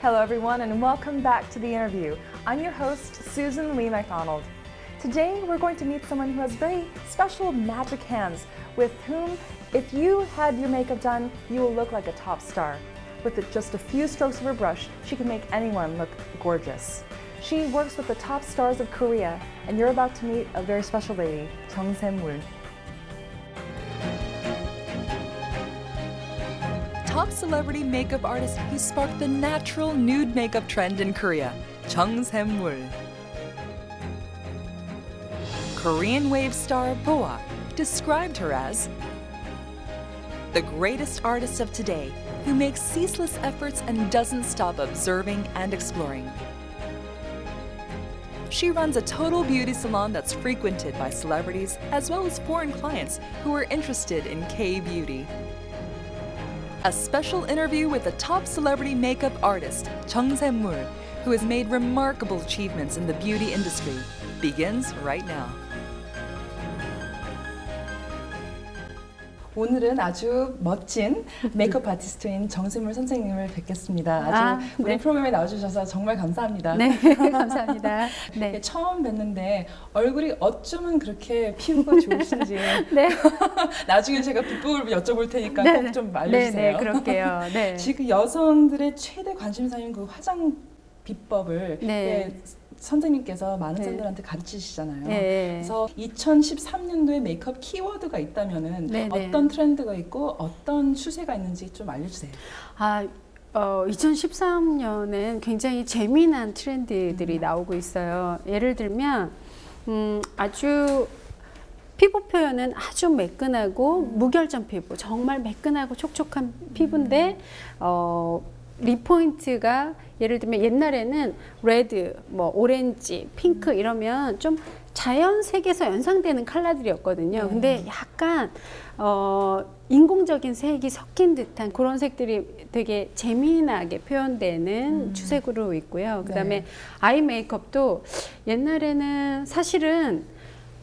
Hello everyone and welcome back to the interview. I'm your host, Susan Lee McDonald. Today we're going to meet someone who has very special magic hands with whom, if you had your makeup done, you will look like a top star. With just a few strokes of her brush, she can make anyone look gorgeous. She works with the top stars of Korea, and you're about to meet a very special lady, Jung Se-mul. Top celebrity makeup artist who sparked the natural nude makeup trend in Korea, Jung Se-mul. Korean wave star Boa described her as the greatest artist of today who makes ceaseless efforts and doesn't stop observing and exploring. She runs a total beauty salon that's frequented by celebrities as well as foreign clients who are interested in K-beauty. A special interview with the top celebrity makeup artist, Jung Se-mul, who has made remarkable achievements in the beauty industry, begins right now. 오늘은 아주 멋진 메이크업 아티스트인 정세물 선생님을 뵙겠습니다. 우리 네. 프로그램에 나와주셔서 정말 감사합니다. 네, 감사합니다. 네. 처음 뵀는데 얼굴이 어쩌면 그렇게 피부가 좋으신지 네. 나중에 제가 비법을 여쭤볼 테니까 네. 꼭 좀 알려주세요. 네, 그럴게요. 네. 지금 여성들의 최대 관심사인 그 화장 비법을 네. 선생님께서 많은 네. 사람들한테 가르치시잖아요. 네. 그래서 2013년도에 메이크업 키워드가 있다면은 네, 네. 어떤 트렌드가 있고 어떤 추세가 있는지 좀 알려주세요. 2013년엔 굉장히 재미난 트렌드들이 나오고 있어요. 예를 들면 아주 피부 표현은 아주 매끈하고 무결점 피부, 정말 매끈하고 촉촉한 피부인데 리포인트가 예를 들면 옛날에는 레드, 뭐 오렌지, 핑크 이러면 좀 자연색에서 연상되는 컬러들이었거든요. 근데 약간 인공적인 색이 섞인 듯한 그런 색들이 되게 재미나게 표현되는 추세로 있고요. 그다음에 아이 메이크업도 옛날에는 사실은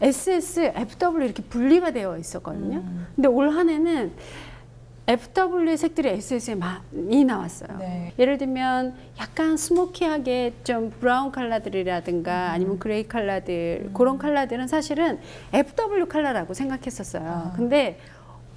SS, FW 이렇게 분리가 되어 있었거든요. 근데 올 한 해는 FW의 색들이 SS에 많이 나왔어요. 네. 예를 들면 약간 스모키하게 좀 브라운 컬러들이라든가 아니면 그레이 컬러들 그런 컬러들은 사실은 FW 컬러라고 생각했었어요. 근데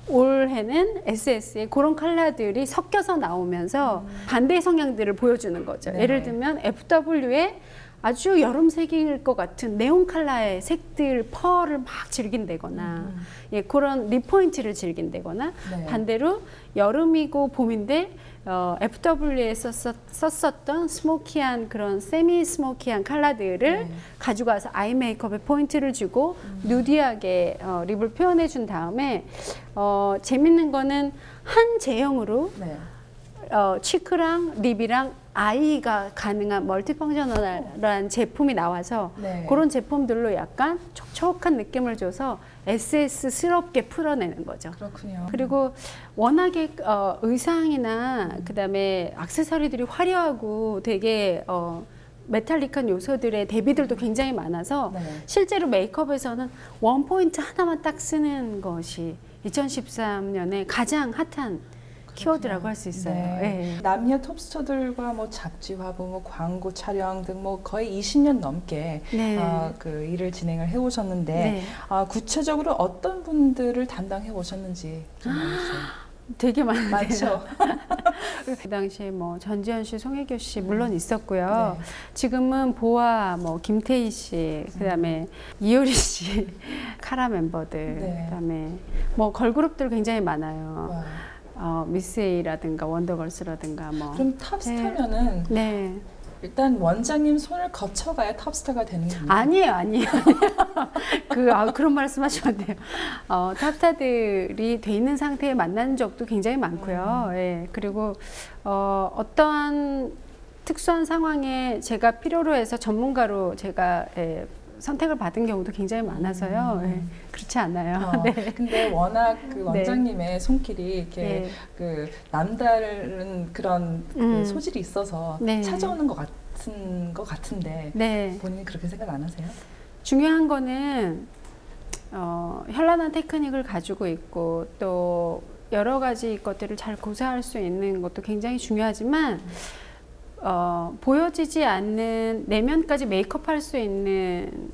올해는 SS에 그런 컬러들이 섞여서 나오면서 반대 성향들을 보여주는 거죠. 네. 예를 들면 FW에 아주 여름색일 것 같은 네온 컬러의 색들, 펄을 막 즐긴다거나 예, 그런 리포인트를 즐긴다거나 네. 반대로 여름이고 봄인데 FW에 썼었던 스모키한 그런 세미 스모키한 컬러들을 네. 가지고 와서 아이 메이크업에 포인트를 주고 누디하게 립을 표현해 준 다음에 재밌는 거는 한 제형으로 네. 치크랑 립이랑 아이가 가능한 멀티펑셔널한 제품이 나와서 네. 그런 제품들로 약간 촉촉한 느낌을 줘서 SS스럽게 풀어내는 거죠. 그렇군요. 그리고 워낙에 의상이나 그다음에 액세서리들이 화려하고 되게 메탈릭한 요소들의 대비들도 굉장히 많아서 네. 실제로 메이크업에서는 원 포인트 하나만 딱 쓰는 것이 2013년에 가장 핫한 키워드라고 할 수 있어요. 네. 네. 남녀 톱스터들과 뭐 잡지 화보, 뭐 광고 촬영 등 뭐 거의 20년 넘게 네. 그 일을 진행을 해오셨는데 네. 구체적으로 어떤 분들을 담당해 오셨는지 좀 알려주세요. 되게 많네요. 많죠. 그 당시에 뭐 전지현 씨, 송혜교 씨 물론 있었고요. 네. 지금은 보아, 뭐 김태희 씨, 그다음에 이효리 씨, 카라 멤버들, 네. 그다음에 뭐 걸그룹들 굉장히 많아요. 와. 미스 A라든가 원더걸스라든가 뭐. 그럼 탑스타면은 네. 일단 원장님 손을 거쳐가야 탑스타가 되는 건가요? 아니에요. 그런 말씀하시면 안 돼요. 탑스타들이 돼 있는 상태에 만난 적도 굉장히 많고요. 예. 그리고 어떠한 특수한 상황에 제가 필요로 해서 전문가로 제가 선택을 받은 경우도 굉장히 많아서요. 네, 그렇지 않아요. 네. 근데 워낙 그 원장님의 네. 손길이 이렇게 네. 그 남다른 그런 그 소질이 있어서 네. 찾아오는 것 같은데 네. 본인이 그렇게 생각 안 하세요? 중요한 거는 현란한 테크닉을 가지고 있고 또 여러 가지 것들을 잘 고사할 수 있는 것도 굉장히 중요하지만 보여지지 않는 내면까지 메이크업할 수 있는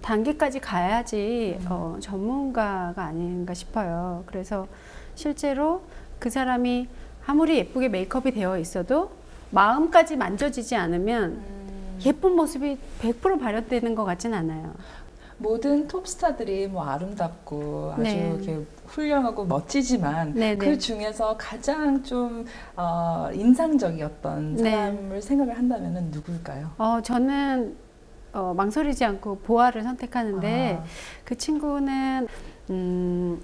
단계까지 가야지 전문가가 아닌가 싶어요. 그래서 실제로 그 사람이 아무리 예쁘게 메이크업이 되어 있어도 마음까지 만져지지 않으면 예쁜 모습이 100% 발현되는 것 같진 않아요. 모든 톱스타들이 뭐 아름답고 아주 네. 이렇게 훌륭하고 멋지지만 네네. 그 중에서 가장 좀 인상적이었던 네. 사람을 생각을 한다면 누굴까요? 저는 망설이지 않고 보아를 선택하는데 그 친구는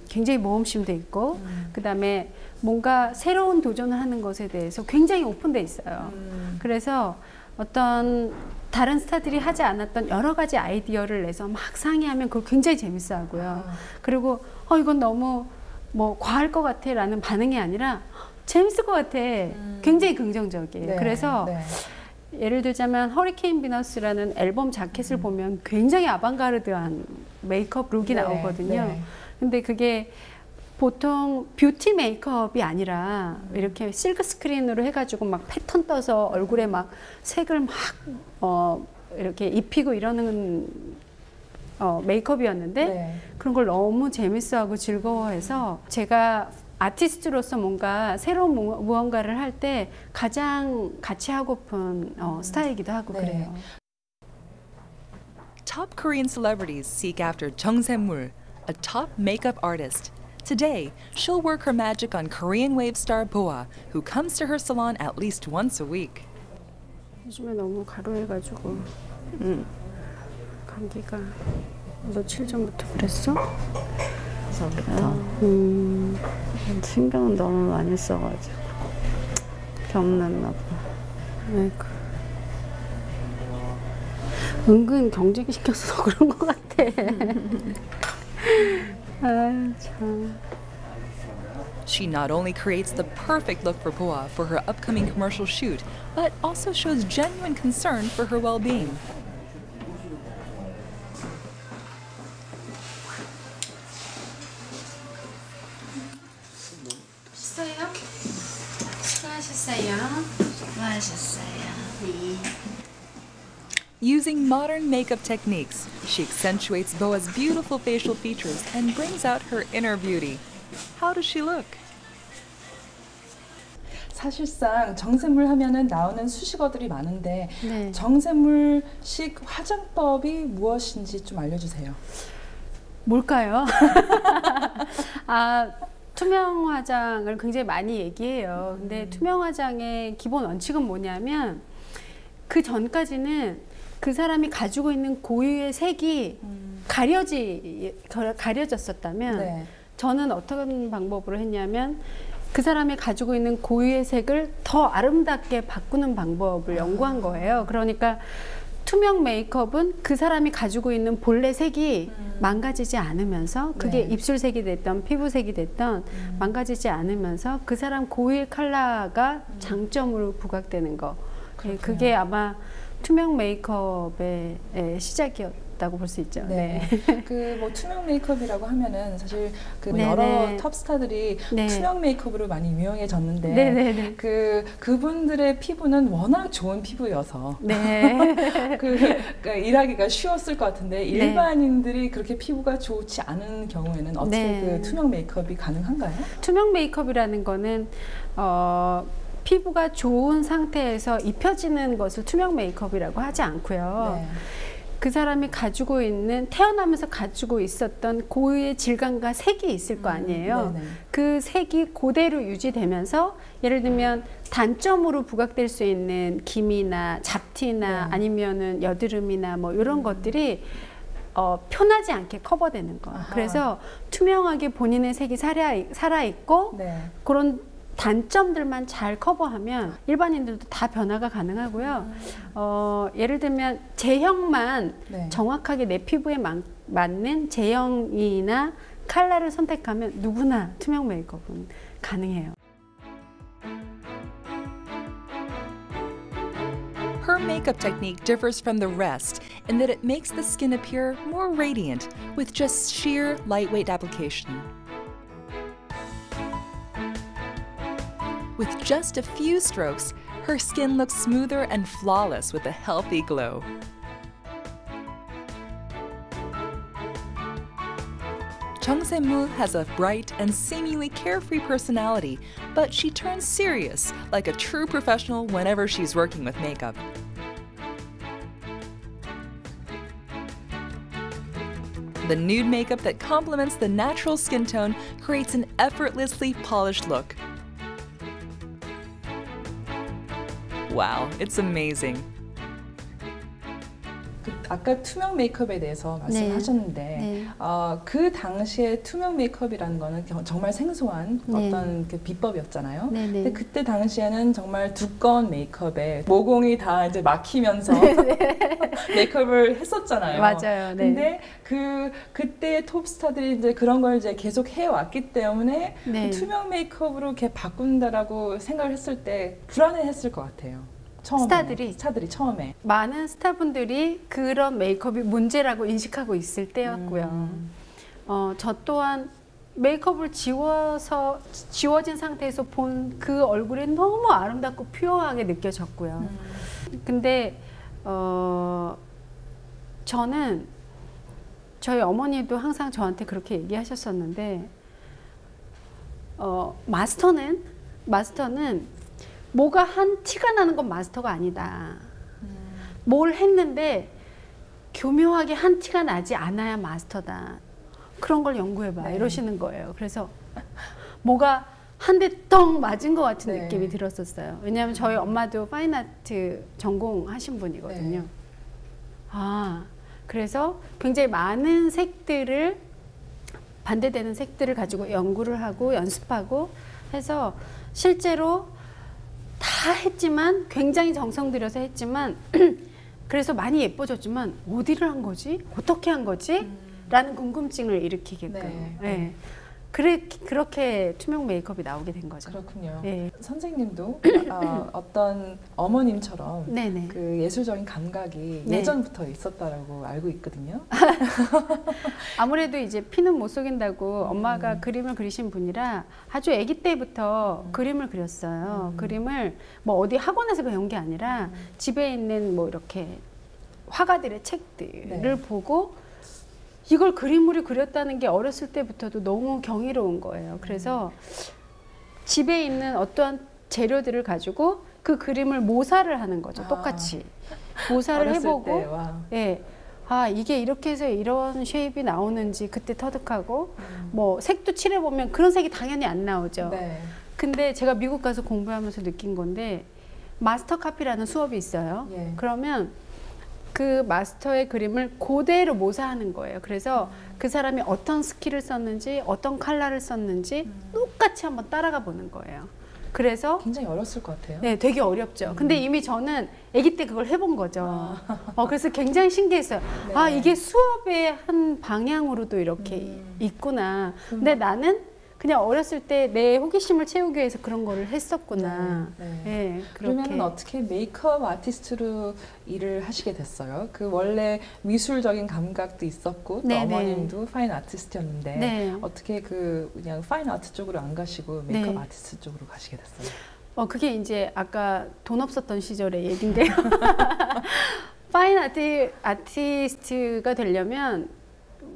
굉장히 모험심도 있고 그다음에 뭔가 새로운 도전을 하는 것에 대해서 굉장히 오픈돼 있어요. 그래서 어떤 다른 스타들이 하지 않았던 여러 가지 아이디어를 내서 막 상의하면 그걸 굉장히 재밌어 하고요. 그리고 이건 너무 뭐 과할 것 같아 라는 반응이 아니라 재밌을 것 같아. 굉장히 긍정적이에요. 네, 그래서 네. 예를 들자면 허리케인 비너스라는 앨범 자켓을 보면 굉장히 아방가르드한 메이크업 룩이 네, 나오거든요. 네. 근데 근데 그게 보통 뷰티 메이크업이 아니라 이렇게 실크 스크린으로 해가지고 막 패턴 떠서 얼굴에 막 색을 막 이렇게 입히고 이러는 메이크업이었는데 네. 그런 걸 너무 재밌어하고 즐거워해서 제가 아티스트로서 뭔가 새로운 무언가를 할 때 가장 같이 하고픈 스타일이기도 하고 네. 그래요. Top Korean celebrities seek after Jung Se-mul, a top makeup artist. Today, she'll work her magic on Korean wave star Boa, who comes to her salon at least once a week. 요즘에 너무 가루해가지고 감기가 며칠 전부터 그랬어? 전부터 신경은 너무 많이 써가지고 병났나 봐. 아이고. 은근 경쟁시켜서 그런 것 같아. 아유, 참. She not only creates the perfect look for Boa for her upcoming commercial shoot, but also shows genuine concern for her well-being. 수고하셨어요. 수고하셨어요. 수고하셨어요. Using modern makeup techniques, she accentuates Boa's beautiful facial features and brings out her inner beauty. How does she look? 사실상 정샘물 하면은 나오는 수식어들이 많은데 네. 정샘물식 화장법이 무엇인지 좀 알려주세요. 뭘까요? 투명 화장을 굉장히 많이 얘기해요. 근데 투명 화장의 기본 원칙은 뭐냐면 그 전까지는 그 사람이 가지고 있는 고유의 색이 가려졌었다면 네. 저는 어떤 방법으로 했냐면 그 사람이 가지고 있는 고유의 색을 더 아름답게 바꾸는 방법을 연구한 거예요. 그러니까 투명 메이크업은 그 사람이 가지고 있는 본래 색이 망가지지 않으면서 그게 네. 입술색이 됐던 피부색이 됐던 망가지지 않으면서 그 사람 고유의 컬러가 장점으로 부각되는 거. 예, 그게 아마 투명 메이크업의 시작이었다고 볼 수 있죠. 네. 그 뭐 투명 메이크업이라고 하면은 사실 그 네네. 여러 톱스타들이 네. 투명 메이크업으로 많이 유명해졌는데 네네네. 그분들의 피부는 워낙 좋은 피부여서 네. 그러니까 일하기가 쉬웠을 것 같은데 일반인들이 그렇게 피부가 좋지 않은 경우에는 어떻게 네. 그 투명 메이크업이 가능한가요? 투명 메이크업이라는 거는 피부가 좋은 상태에서 입혀지는 것을 투명 메이크업이라고 하지 않고요. 네. 그 사람이 가지고 있는 태어나면서 가지고 있었던 고유의 질감과 색이 있을 거 아니에요. 네네. 그 색이 그대로 유지되면서 예를 들면 단점으로 부각될 수 있는 기미나 잡티나 아니면은 여드름이나 뭐 이런 것들이 편하지 않게 커버되는 거. 아하. 그래서 투명하게 본인의 색이 살아있고 네. 그런 단점들만 잘 커버하면 일반인들도 다 변화가 가능하고요. 예를 들면 제형만 네. 정확하게 내 피부에 맞는 제형이나 컬러를 선택하면 누구나 투명 메이크업은 가능해요. Her makeup technique differs from the rest in that it makes the skin appear more radiant with just sheer lightweight application. With just a few strokes, Her skin looks smoother and flawless with a healthy glow. Chung Se-moo has a bright and seemingly carefree personality, but she turns serious like a true professional whenever she's working with makeup. The nude makeup that complements the natural skin tone creates an effortlessly polished look. Wow, it's amazing. 아까 투명 메이크업에 대해서 말씀하셨는데 네. 그 당시에 투명 메이크업이라는 거는 정말 생소한 네. 어떤 그 비법이었잖아요. 네, 네. 근데 그때 당시에는 정말 두꺼운 메이크업에 모공이 다 이제 막히면서 메이크업을 했었잖아요. 맞아요. 네. 근데 그때의 톱스타들이 이제 그런 걸 이제 계속 해왔기 때문에 네. 투명 메이크업으로 이렇게 바꾼다라고 생각을 했을 때 불안해했을 것 같아요. 스타들이 처음에 많은 스타분들이 그런 메이크업이 문제라고 인식하고 있을 때였고요. 저 또한 메이크업을 지워진 상태에서 본 그 얼굴이 너무 아름답고 퓨어하게 느껴졌고요. 근데 저는 저희 어머니도 항상 저한테 그렇게 얘기하셨었는데 마스터는 뭐가 한 티가 나는 건 마스터가 아니다. 뭘 했는데 교묘하게 한 티가 나지 않아야 마스터다. 그런 걸 연구해봐. 네. 이러시는 거예요. 그래서 뭐가 한 대 덩 맞은 것 같은 네. 느낌이 들었었어요. 왜냐하면 저희 엄마도 파인아트 전공하신 분이거든요. 네. 그래서 굉장히 많은 색들을 반대되는 색들을 가지고 연구를 하고 연습하고 해서 실제로 다 했지만 굉장히 정성 들여서 했지만 그래서 많이 예뻐졌지만 어디를 한 거지? 어떻게 한 거지? 라는 궁금증을 일으키게끔 네. 그렇게 투명 메이크업이 나오게 된 거죠. 그렇군요. 네. 선생님도 어떤 어머님처럼 네네. 그 예술적인 감각이 네. 예전부터 있었다라고 알고 있거든요. 아무래도 이제 피는 못 속인다고 엄마가 그림을 그리신 분이라 아주 아기 때부터 그림을 그렸어요. 그림을 뭐 어디 학원에서 배운 게 아니라 집에 있는 뭐 이렇게 화가들의 책들을 네. 보고 이걸 그림으로 그렸다는 게 어렸을 때부터도 너무 경이로운 거예요. 그래서 집에 있는 어떠한 재료들을 가지고 그 그림을 모사를 하는 거죠. 똑같이 모사를 해보고 예. 이게 이렇게 해서 이런 쉐입이 나오는지 그때 터득하고 뭐 색도 칠해보면 그런 색이 당연히 안 나오죠. 네. 근데 제가 미국 가서 공부하면서 느낀 건데 마스터 카피라는 수업이 있어요. 예. 그러면 그 마스터의 그림을 그대로 모사하는 거예요. 그래서 그 사람이 어떤 스킬을 썼는지 어떤 컬러를 썼는지 똑같이 한번 따라가 보는 거예요. 그래서 굉장히 어렸을 것 같아요. 네, 되게 어렵죠. 근데 이미 저는 아기 때 그걸 해본 거죠. 그래서 굉장히 신기했어요. 네. 이게 수업의 한 방향으로도 이렇게 있구나. 근데 나는 그냥 어렸을 때 내 호기심을 채우기 위해서 그런 거를 했었구나. 네, 그러면 그렇게. 어떻게 메이크업 아티스트로 일을 하시게 됐어요? 그 원래 미술적인 감각도 있었고 또 네네. 어머님도 파인 아티스트였는데 네. 어떻게 그냥 파인 아트 쪽으로 안 가시고 메이크업 아티스트 쪽으로 가시게 됐어요? 그게 이제 아까 돈 없었던 시절의 얘긴데요. 파인 아티스트가 되려면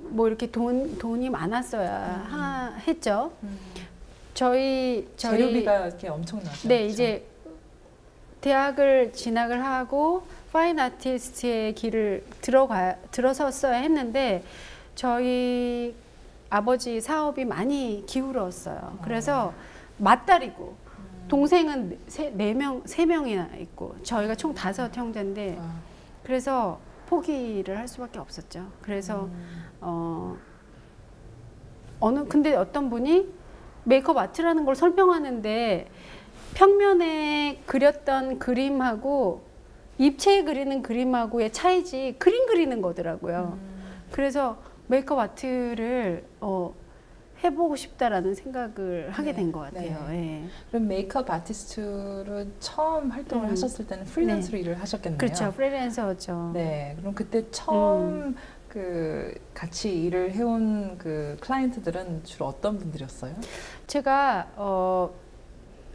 뭐 이렇게 돈이 많았어야 했죠. 저희 재료비가 이렇게 엄청나죠. 네, 그렇죠? 이제 대학을 진학을 하고 파인 아티스트의 길을 들어섰어야 했는데 저희 아버지 사업이 많이 기울었어요. 그래서 맞딸이고 동생은 세 명이나 있고 저희가 총 5 형제인데 그래서 포기를 할 수밖에 없었죠. 그래서 근데 어떤 분이 메이크업 아트라는 걸 설명하는데 평면에 그렸던 그림하고 입체에 그리는 그림하고의 차이지 그림 그리는 거더라고요. 그래서 메이크업 아트를 해보고 싶다라는 생각을 하게 된 것 같아요. 네. 예. 그럼 메이크업 아티스트로 처음 활동을 하셨을 때는 프리랜서로 일을 하셨겠네요. 그렇죠. 프리랜서죠. 네, 그럼 그때 처음 같이 일을 해온 그 클라이언트들은 주로 어떤 분들이었어요? 제가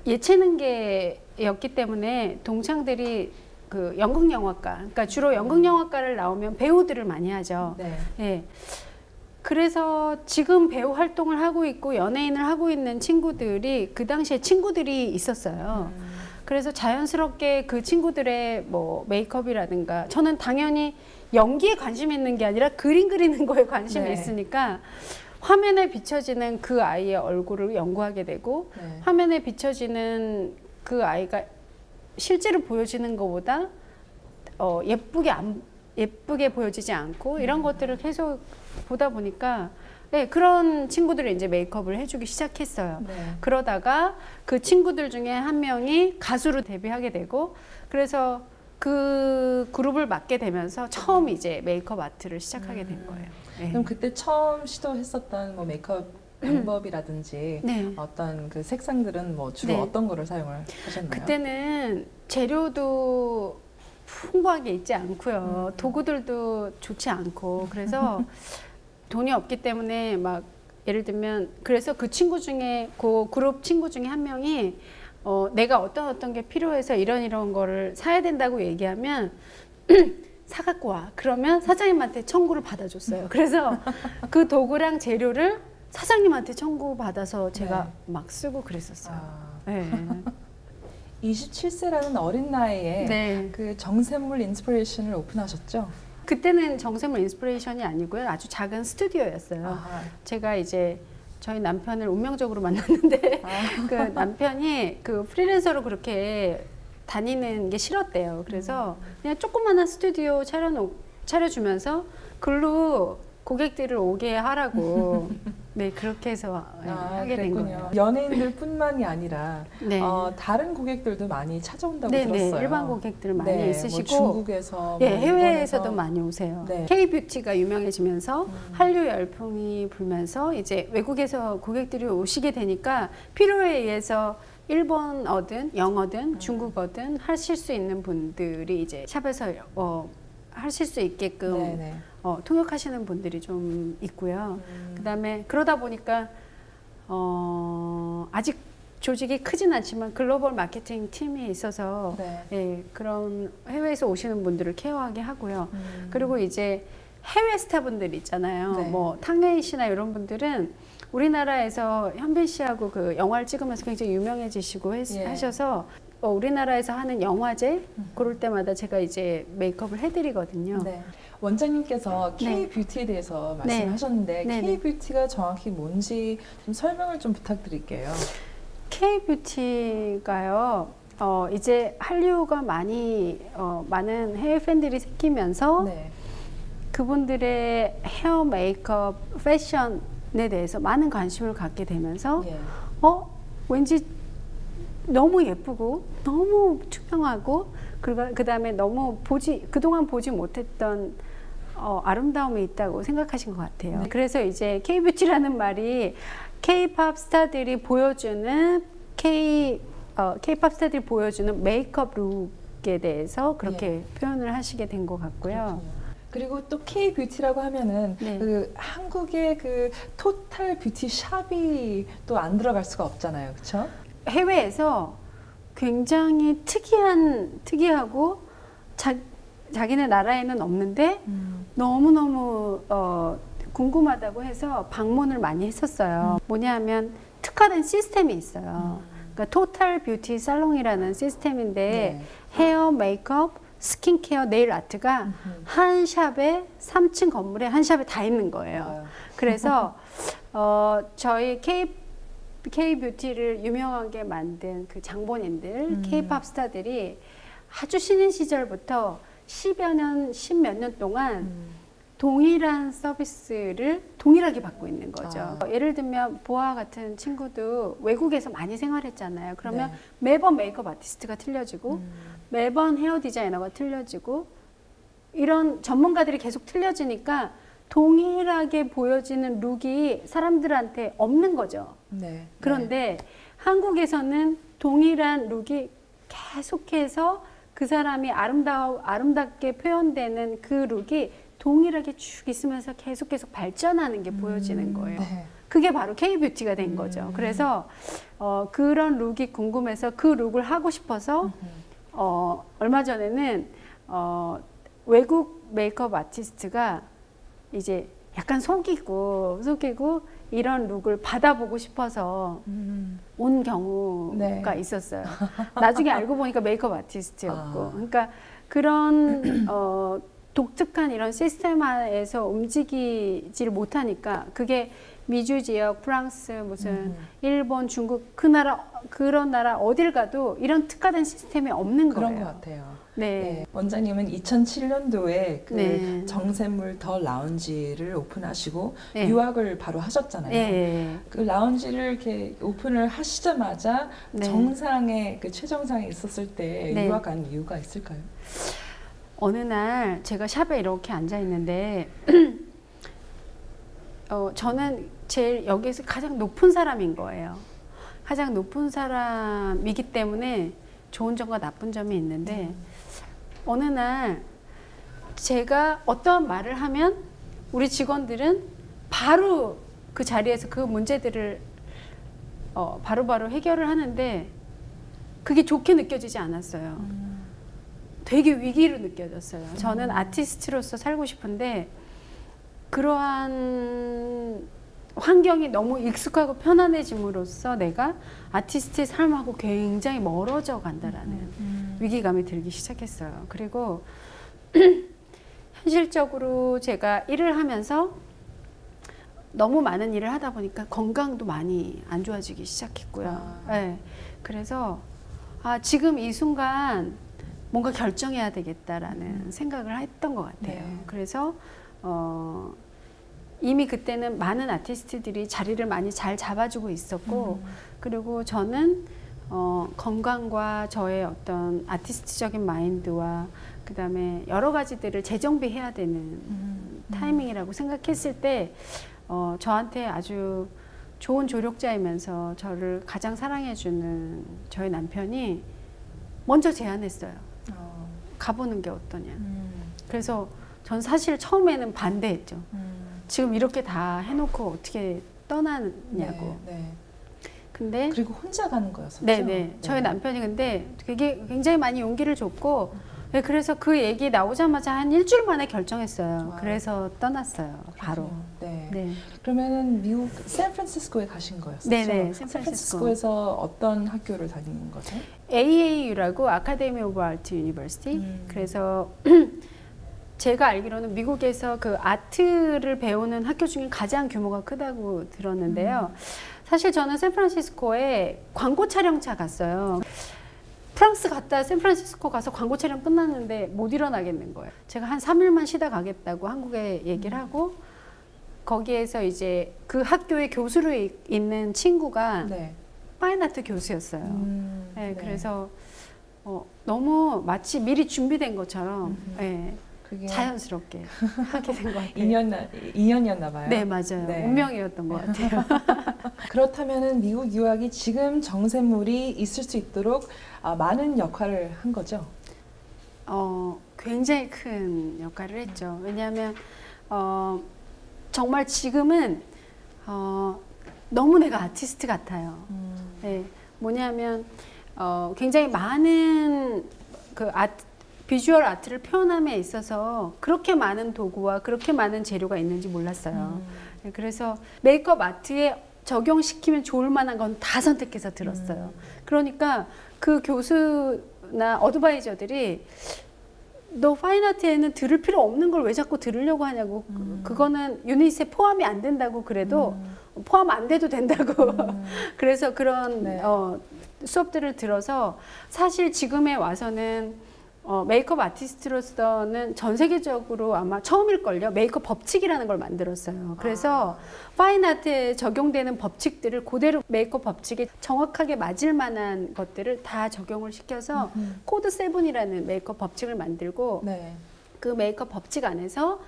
예체능계에 였기 때문에 동창들이 그 연극영화과, 그러니까 주로 연극영화과를 나오면 배우들을 많이 하죠. 네. 예. 그래서 지금 배우 활동을 하고 있고 연예인을 하고 있는 친구들이 그 당시에 친구들이 있었어요. 그래서 자연스럽게 그 친구들의 뭐 메이크업이라든가, 저는 당연히 연기에 관심 있는 게 아니라 그림 그리는 거에 관심이 네. 있으니까 화면에 비춰지는 그 아이의 얼굴을 연구하게 되고, 네. 화면에 비춰지는 그 아이가 실제로 보여지는 것보다 예쁘게 보여지지 않고 이런 것들을 계속 보다 보니까, 네, 그런 친구들을 이제 메이크업을 해주기 시작했어요. 네. 그러다가 그 친구들 중에 한 명이 가수로 데뷔하게 되고, 그래서 그 그룹을 맡게 되면서 처음 이제 메이크업 아트를 시작하게 된 거예요. 네. 그럼 그때 처음 시도했었던 뭐 메이크업 방법이라든지 네. 어떤 그 색상들은 뭐 주로 네. 어떤 거를 사용을 하셨나요? 그때는 재료도 풍부하게 있지 않고요. 도구들도 좋지 않고, 그래서 돈이 없기 때문에 막 예를 들면, 그래서 그 친구 중에, 그 그룹 친구 중에 한 명이 내가 어떤 게 필요해서 이런 거를 사야 된다고 얘기하면 사갖고 와. 그러면 사장님한테 청구를 받아줬어요. 그래서 그 도구랑 재료를 사장님한테 청구받아서 제가 네. 막 쓰고 그랬었어요. 아, 네. 27세라는 어린 나이에 네. 그 정샘물 인스피레이션을 오픈하셨죠? 그때는 정샘물 인스피레이션이 아니고요. 아주 작은 스튜디오였어요. 아, 제가 이제 저희 남편을 운명적으로 만났는데 그 남편이 그 프리랜서로 그렇게 다니는 게 싫었대요. 그래서 그냥 조그마한 스튜디오 차려주면서 글로 고객들을 오게 하라고 네, 그렇게 해서 하게 된 거예요. 연예인들뿐만이 아니라 네. 다른 고객들도 많이 찾아온다고 네, 들었어요. 네, 일반 고객들 많이 네, 있으시고, 뭐 중국에서, 예, 뭐 해외에서도 일본에서. 많이 오세요. 네. K-뷰티가 유명해지면서 한류 열풍이 불면서 이제 외국에서 고객들이 오시게 되니까 필요에 의해서 일본어든 영어든 중국어든 하실 수 있는 분들이 이제 샵에서 하실 수 있게끔 네, 네. 통역하시는 분들이 좀 있고요. 그다음에 그러다 보니까 아직 조직이 크진 않지만 글로벌 마케팅 팀이 있어서 네. 예, 그런 해외에서 오시는 분들을 케어하게 하고요. 그리고 이제 해외 스타분들 있잖아요. 네. 뭐 탕웨이 씨나 이런 분들은 우리나라에서 현빈 씨하고 그 영화를 찍으면서 굉장히 유명해지시고 예. 하셔서 우리나라에서 하는 영화제 그럴 때마다 제가 이제 메이크업을 해드리거든요. 네. 원장님께서 네. K-뷰티에 대해서 네. 말씀하셨는데 네, 네. K-뷰티가 정확히 뭔지 좀 설명을 좀 부탁드릴게요. K-뷰티가요. 이제 한류가 많은 해외 팬들이 생기면서 네. 그분들의 헤어, 메이크업, 패션에 대해서 많은 관심을 갖게 되면서 예. 왠지 너무 예쁘고 너무 투명하고 그 다음에 너무 그동안 보지 못했던 아름다움이 있다고 생각하신 것 같아요. 네. 그래서 이제 K-뷰티라는 말이 K-팝 스타들이 보여주는 K-팝 스타들이 보여주는 메이크업 룩에 대해서 그렇게 표현을 하시게 된 것 같고요. 그렇군요. 그리고 또 K-뷰티라고 하면은 네. 그 한국의 그 토탈 뷰티 샵이 또 안 들어갈 수가 없잖아요. 그렇죠? 해외에서 굉장히 특이하고 자기네 나라에는 없는데 너무너무 궁금하다고 해서 방문을 많이 했었어요. 뭐냐면 특화된 시스템이 있어요. 그러니까 토탈 뷰티 살롱이라는 시스템인데 네. 헤어, 메이크업, 스킨케어, 네일 아트가 한 샵에 3층 건물에 한 샵에 다 있는 거예요. 아유. 그래서 저희 K-뷰티를 유명하게 만든 그 장본인들, K-팝 스타들이 아주 신인 시절부터 10몇 년 동안 동일한 서비스를 동일하게 받고 있는 거죠. 예를 들면 보아 같은 친구도 외국에서 많이 생활했잖아요. 그러면 네. 매번 메이크업 아티스트가 틀려지고 매번 헤어 디자이너가 틀려지고 이런 전문가들이 계속 틀려지니까 동일하게 보여지는 룩이 사람들한테 없는 거죠. 네. 그런데 한국에서는 동일한 룩이 계속해서 그 사람이 아름답게 표현되는 그 룩이 동일하게 쭉 있으면서 계속 발전하는 게 보여지는 거예요. 네. 그게 바로 K-뷰티가 된 거죠. 그래서 그런 룩이 궁금해서 그 룩을 하고 싶어서 얼마 전에는 외국 메이크업 아티스트가 이제 약간 속이고 이런 룩을 받아보고 싶어서 온 경우가 네. 있었어요. 나중에 알고 보니까 메이크업 아티스트였고. 그러니까 그런 독특한 이런 시스템화에서 움직이지를 못하니까 그게 미주 지역, 프랑스, 무슨 일본, 중국 그런 나라 어딜 가도 이런 특화된 시스템이 없는 그런 거예요. 것 같아요. 네. 네. 원장님은 2007년도에 그 네. 정샘물 더 라운지를 오픈하시고 네. 유학을 바로 하셨잖아요. 네. 그 라운지를 이렇게 오픈을 하시자마자 네. 정상에 그 최정상에 있었을 때 네. 유학 간 이유가 있을까요? 어느 날 제가 샵에 이렇게 앉아 있는데 저는 제일 여기에서 가장 높은 사람인 거예요. 가장 높은 사람이기 때문에 좋은 점과 나쁜 점이 있는데 어느 날 제가 어떠한 말을 하면 우리 직원들은 바로 그 자리에서 그 문제들을 바로바로 해결을 하는데 그게 좋게 느껴지지 않았어요. 되게 위기로 느껴졌어요. 저는 아티스트로서 살고 싶은데 그러한 환경이 너무 익숙하고 편안해짐으로써 내가 아티스트의 삶하고 굉장히 멀어져 간다라는 위기감이 들기 시작했어요. 그리고 현실적으로 제가 일을 하면서 너무 많은 일을 하다 보니까 건강도 많이 안 좋아지기 시작했고요. 네. 그래서 지금 이 순간 뭔가 결정해야 되겠다라는 생각을 했던 것 같아요. 네. 그래서 이미 그때는 많은 아티스트들이 자리를 많이 잘 잡아주고 있었고 그리고 저는 건강과 저의 어떤 아티스트적인 마인드와 그 다음에 여러 가지들을 재정비해야 되는 타이밍이라고 생각했을 때 저한테 아주 좋은 조력자이면서 저를 가장 사랑해주는 저희 남편이 먼저 제안했어요. 가보는 게 어떠냐. 그래서 전 사실 처음에는 반대했죠. 지금 이렇게 다 해놓고 어떻게 떠나냐고. 네. 근데 그리고 혼자 가는 거였었죠? 네네. 저희 남편이 근데 그게 굉장히 많이 용기를 줬고 네, 그래서 그 얘기 나오자마자 한 일주일 만에 결정했어요. 좋아요. 그래서 떠났어요. 바로. 네. 네. 그러면은 미국 샌프란시스코에 가신 거였었죠? 네네. 샌프란시스코에서 어떤 학교를 다니는 거죠? AAU라고 아카데미 오브 아트 유니버시티. 그래서 제가 알기로는 미국에서 그 아트를 배우는 학교 중에 가장 규모가 크다고 들었는데요. 사실 저는 샌프란시스코에 광고 촬영차 갔어요. 프랑스 갔다 샌프란시스코 가서 광고 촬영 끝났는데 못 일어나겠는 거예요. 제가 한 3일만 쉬다 가겠다고 한국에 얘기를 하고 거기에서 이제 그 학교의 교수로 있는 친구가 네. 파인아트 교수였어요. 네, 네. 그래서 너무 마치 미리 준비된 것처럼 네, 그게 자연스럽게 하게 된 것 같아요. 인연이었나 봐요. 네, 맞아요. 네. 운명이었던 것 같아요. 그렇다면은 미국 유학이 지금 정샘물이 있을 수 있도록 많은 역할을 한 거죠? 굉장히 큰 역할을 했죠. 왜냐하면 정말 지금은 너무 내가 아티스트 같아요. 네, 뭐냐면 굉장히 많은 그 비주얼 아트를 표현함에 있어서 그렇게 많은 도구와 그렇게 많은 재료가 있는지 몰랐어요. 네, 그래서 메이크업 아트에 적용시키면 좋을 만한 건 다 선택해서 들었어요. 그러니까 그 교수나 어드바이저들이 너 파인아트에는 들을 필요 없는 걸 왜 자꾸 들으려고 하냐고. 그거는 유닛에 포함이 안 된다고 그래도 포함 안 돼도 된다고. 그래서 그런 네. 수업들을 들어서 사실 지금에 와서는 메이크업 아티스트로서는 전 세계적으로 아마 처음일걸요. 메이크업 법칙이라는 걸 만들었어요. 그래서 파인아트에 적용되는 법칙들을 그대로 메이크업 법칙에 정확하게 맞을 만한 것들을 다 적용을 시켜서 코드 7이라는 메이크업 법칙을 만들고 네. 그 메이크업 법칙 안에서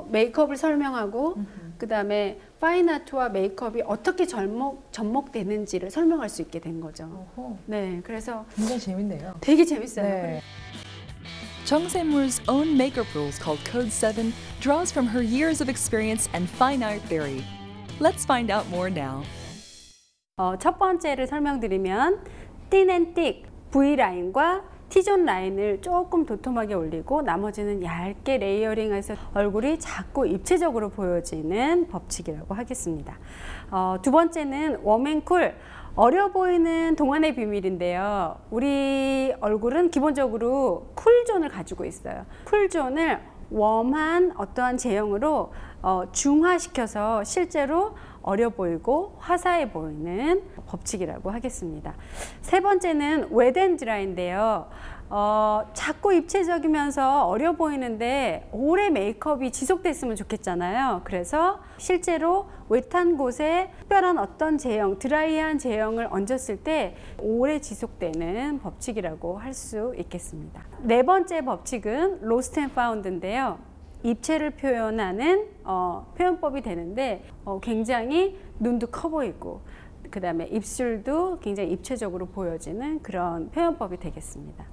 메이크업을 설명하고 그 다음에 파인아트와 메이크업이 어떻게 접목되는지를 설명할 수 있게 된 거죠. 어허. 네, 그래서 굉장히 재밌네요. 되게 재밌어요. 네. 정샘물's own makeup rules called Code 7 draws from her years of experience and fine art theory. Let's find out more now. 첫 번째를 설명드리면 thin and thick V라인과 T존 라인을 조금 도톰하게 올리고 나머지는 얇게 레이어링해서 얼굴이 작고 입체적으로 보여지는 법칙이라고 하겠습니다. 두 번째는 웜 앤 쿨, 어려 보이는 동안의 비밀인데요. 우리 얼굴은 기본적으로 쿨존을 가지고 있어요. 쿨존을 웜한 어떠한 제형으로 중화시켜서 실제로 어려 보이고 화사해 보이는 법칙이라고 하겠습니다. 세 번째는 웻 앤 드라이인데요. 작고 입체적이면서 어려 보이는데 오래 메이크업이 지속됐으면 좋겠잖아요. 그래서 실제로 웻한 곳에 특별한 어떤 제형, 드라이한 제형을 얹었을 때 오래 지속되는 법칙이라고 할 수 있겠습니다. 네 번째 법칙은 로스트 앤 파운드인데요. 입체를 표현하는 표현법이 되는데 굉장히 눈도 커 보이고 그 다음에 입술도 굉장히 입체적으로 보여지는 그런 표현법이 되겠습니다.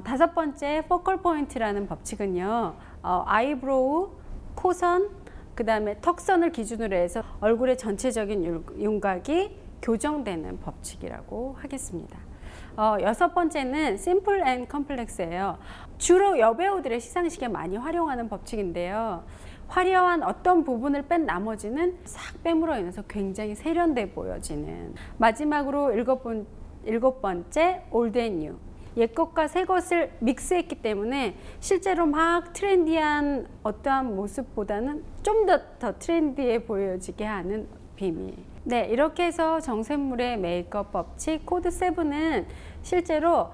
다섯 번째 포컬 포인트라는 법칙은요. 아이브로우, 코선, 그 다음에 턱선을 기준으로 해서 얼굴의 전체적인 윤곽이 교정되는 법칙이라고 하겠습니다. 여섯 번째는 심플 앤 컴플렉스예요. 주로 여배우들의 시상식에 많이 활용하는 법칙인데요. 화려한 어떤 부분을 뺀 나머지는 싹 빼므로 인해서 굉장히 세련돼 보여지는. 마지막으로 일곱 번째 올드 앤 뉴. 옛 것과 새 것을 믹스했기 때문에 실제로 막 트렌디한 어떠한 모습보다는 좀 더 트렌디해 보여지게 하는 비밀. 네, 이렇게 해서 정샘물의 메이크업 법칙 코드 7은 실제로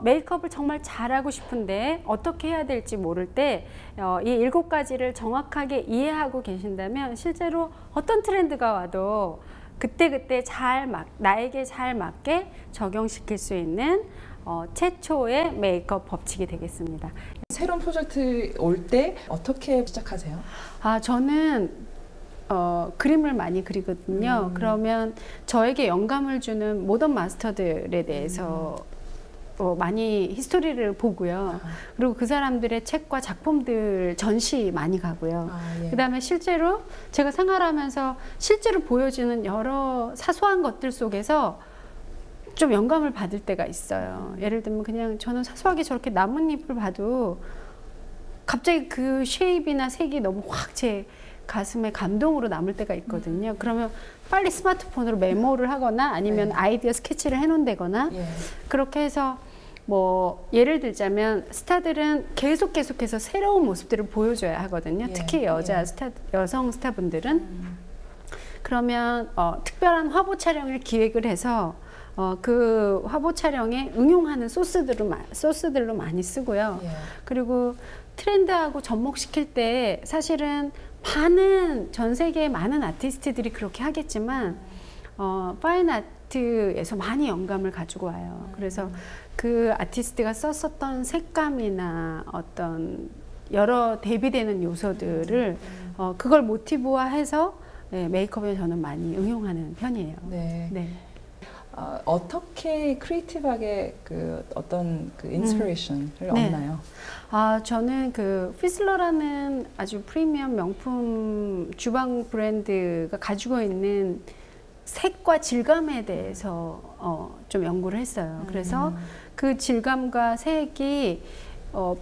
메이크업을 정말 잘하고 싶은데 어떻게 해야 될지 모를 때 이 7가지를 정확하게 이해하고 계신다면 실제로 어떤 트렌드가 와도 그때그때 나에게 잘 맞게 적용시킬 수 있는 최초의 메이크업 법칙이 되겠습니다. 새로운 프로젝트 올 때 어떻게 시작하세요? 저는 그림을 많이 그리거든요. 그러면 저에게 영감을 주는 모던 마스터들에 대해서 많이 히스토리를 보고요. 그리고 그 사람들의 책과 작품들 전시 많이 가고요. 예. 그 다음에 실제로 제가 생활하면서 실제로 보여지는 여러 사소한 것들 속에서 좀 영감을 받을 때가 있어요. 예를 들면 그냥 저는 사소하게 저렇게 나뭇잎을 봐도 갑자기 그 쉐입이나 색이 너무 확 제 가슴에 감동으로 남을 때가 있거든요. 그러면 빨리 스마트폰으로 메모를 하거나 아니면 네. 아이디어 스케치를 해놓는다거나 예. 그렇게 해서 뭐 예를 들자면 스타들은 계속해서 새로운 모습들을 보여줘야 하거든요. 예. 특히 여성 스타분들은 그러면 특별한 화보 촬영을 기획을 해서 그 화보 촬영에 응용하는 소스들로 많이 쓰고요. 예. 그리고 트렌드하고 접목시킬 때 사실은 전 세계의 많은 아티스트들이 그렇게 하겠지만 파인 아트에서 많이 영감을 가지고 와요. 그래서 그 아티스트가 썼었던 색감이나 어떤 여러 대비되는 요소들을 그걸 모티브화해서 메이크업에 저는 많이 응용하는 편이에요. 네. 네. 어떻게 크리에이티브하게 어떤 인스피레이션을 얻나요? 저는 피슬러라는 아주 프리미엄 명품 주방 브랜드가 가지고 있는 색과 질감에 대해서 좀 연구를 했어요. 그래서 그 질감과 색이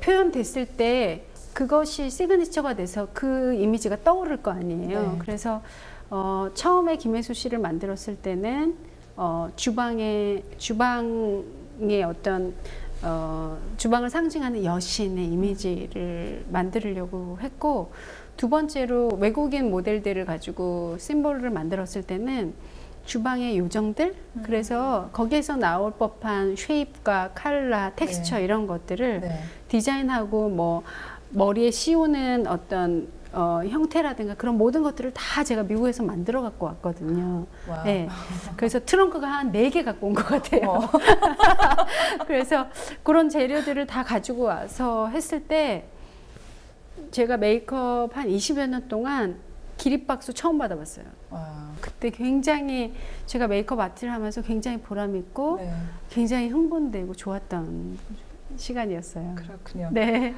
표현됐을 때 그것이 시그니처가 돼서 그 이미지가 떠오를 거 아니에요. 네. 그래서 처음에 김혜수 씨를 만들었을 때는 주방의 어떤 주방을 상징하는 여신의 이미지를 만들려고 했고, 두 번째로 외국인 모델들을 가지고 심볼을 만들었을 때는 주방의 요정들, 그래서 거기에서 나올 법한 쉐입과 컬러, 텍스처 네. 이런 것들을 네. 디자인하고 뭐 머리에 씌우는 어떤 형태라든가 그런 모든 것들을 다 제가 미국에서 만들어 갖고 왔거든요. 와우. 네. 그래서 트렁크가 한 4개 갖고 온 것 같아요. 그래서 그런 재료들을 다 가지고 와서 했을 때 제가 메이크업 한 20여 년 동안 기립박수 처음 받아봤어요. 와. 그때 굉장히 제가 메이크업 아트를 하면서 굉장히 보람 있고 네. 굉장히 흥분되고 좋았던 시간이었어요. 그렇군요. 네.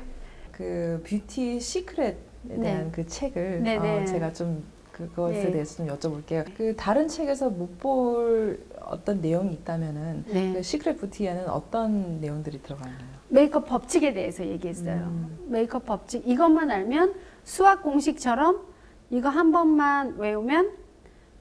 뷰티 시크릿에 대한 그 책을 네네. 제가 좀 그것에 네. 대해서 좀 여쭤볼게요. 그 다른 책에서 못 볼 어떤 내용이 있다면은 네. 그 시크릿 부티에는 어떤 내용들이 들어가나요? 메이크업 법칙에 대해서 얘기했어요. 메이크업 법칙 이것만 알면 수학 공식처럼 이거 한 번만 외우면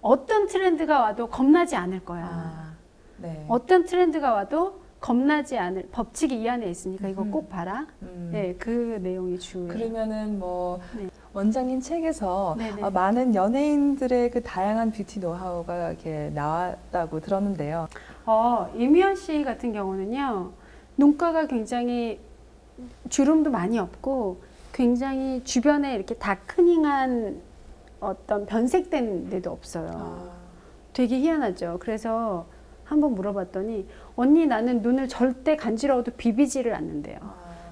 어떤 트렌드가 와도 겁나지 않을 거야. 아, 네. 어떤 트렌드가 와도 겁나지 않을 법칙이 이 안에 있으니까 이거 꼭 봐라. 네, 그 내용이 중요해요. 그러면은 뭐 네. 원장님 책에서 네네. 많은 연예인들의 그 다양한 뷰티 노하우가 이렇게 나왔다고 들었는데요. 이미연 씨 같은 경우는요, 눈가가 굉장히 주름도 많이 없고 굉장히 주변에 이렇게 다크닝한 어떤 변색된 데도 없어요. 되게 희한하죠. 그래서 한번 물어봤더니 언니 나는 눈을 절대 간지러워도 비비지를 않는데요.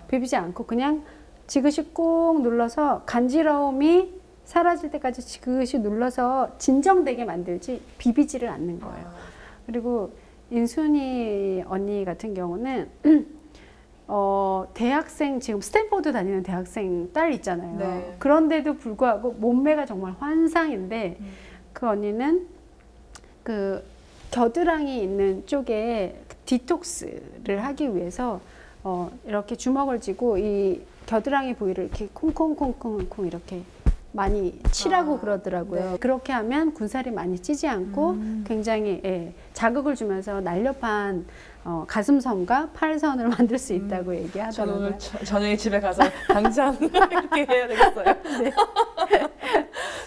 비비지 않고 그냥 지그시 꾹 눌러서 간지러움이 사라질 때까지 지그시 눌러서 진정되게 만들지 비비지를 않는 거예요. 그리고 인순이 언니 같은 경우는 대학생 지금 스탠포드 다니는 대학생 딸 있잖아요. 네. 그런데도 불구하고 몸매가 정말 환상인데 그 언니는 그 겨드랑이 있는 쪽에 디톡스를 하기 위해서 이렇게 주먹을 쥐고 이 겨드랑이 부위를 이렇게 콩콩콩콩콩 이렇게 많이 치라고 그러더라고요. 네. 그렇게 하면 군살이 많이 찌지 않고 굉장히 자극을 주면서 날렵한 가슴선과 팔선을 만들 수 있다고 저는 얘기하더라고요. 오늘 저녁에 집에 가서 당장 이렇게 해야 되겠어요. 네.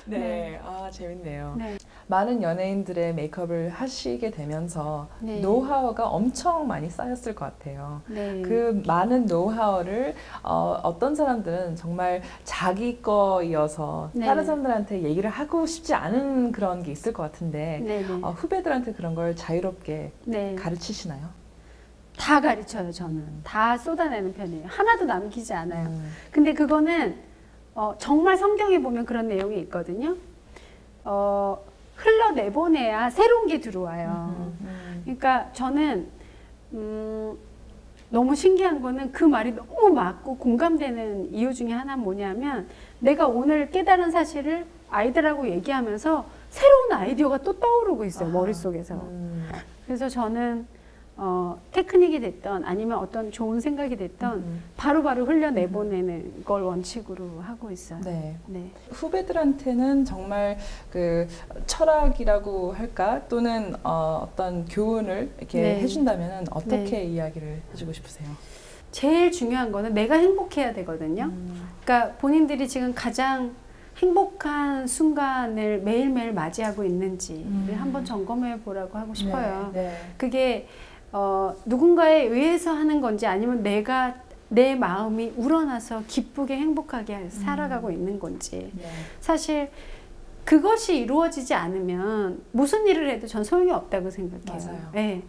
네, 재밌네요. 네. 많은 연예인들의 메이크업을 하시게 되면서 네. 노하우가 엄청 많이 쌓였을 것 같아요. 네. 그 많은 노하우를 어떤 사람들은 정말 자기 거이어서 네. 다른 사람들한테 얘기를 하고 싶지 않은 그런 게 있을 것 같은데 네, 네. 후배들한테 그런 걸 자유롭게 네. 가르치시나요? 다 가르쳐요, 저는. 다 쏟아내는 편이에요. 하나도 남기지 않아요. 근데 그거는 정말 성경에 보면 그런 내용이 있거든요. 흘러내보내야 새로운 게 들어와요. 그러니까 저는 너무 신기한 거는 그 말이 너무 맞고 공감되는 이유 중에 하나는 뭐냐면 내가 오늘 깨달은 사실을 아이들하고 얘기하면서 새로운 아이디어가 또 떠오르고 있어요, 머릿속에서. 그래서 저는 테크닉이 됐던 아니면 어떤 좋은 생각이 됐던 바로바로 흘려내보내는 걸 원칙으로 하고 있어요. 네. 네. 후배들한테는 정말 그 철학이라고 할까 또는 어떤 교훈을 이렇게 네. 해준다면 어떻게 네. 이야기를 해주고 싶으세요? 제일 중요한 거는 내가 행복해야 되거든요. 그러니까 본인들이 지금 가장 행복한 순간을 매일매일 맞이하고 있는지를 한번 점검해 보라고 하고 싶어요. 네, 네. 그게 누군가에 의해서 하는 건지 아니면 내 마음이 우러나서 기쁘게 행복하게 살아가고 있는 건지. 네. 사실 그것이 이루어지지 않으면 무슨 일을 해도 전 소용이 없다고 생각해요. 맞아요. 네.